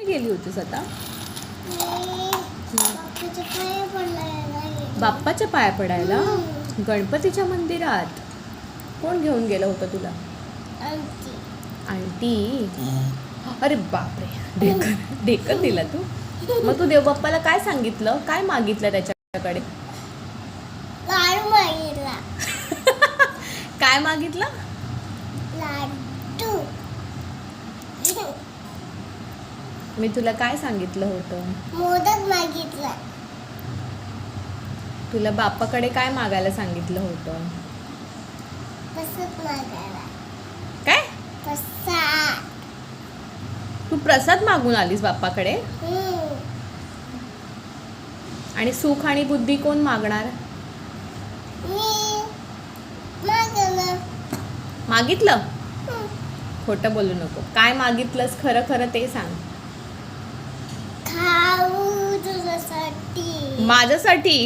गेली होतीस आता? बाप्पाच्या पाया पडायला. बाप्पाच्या पाया पडायला? गणपतीच्या मंदिरात? कोण घेऊन गेलं होतं तुला? आंटी. आंटी? अरे बापरे, ढेकन दिला तू. मग तू देवबाप्पाला काय सांगितलं, काय मागितलं त्याच्याकडे? लाडू मागितला. काय मागितलं? लाडू. मी तुला काय सांगितलं होतं? मोदक मागितला. तुला बाप्पाकडे काय मागायला सांगितलं होतं? प्रसाद मागायला. काय? प्रसाद. तू प्रसाद मागून आलीस बाप्पाकडे? आणि सुख आणि बुद्धी कोण मागणार? मी मागवलं. मागितलं? खोटं बोलू नको. काय मागितलंस खरं खरं ते सांग. खाऊ तुझ्यासाठी. माझ्यासाठी?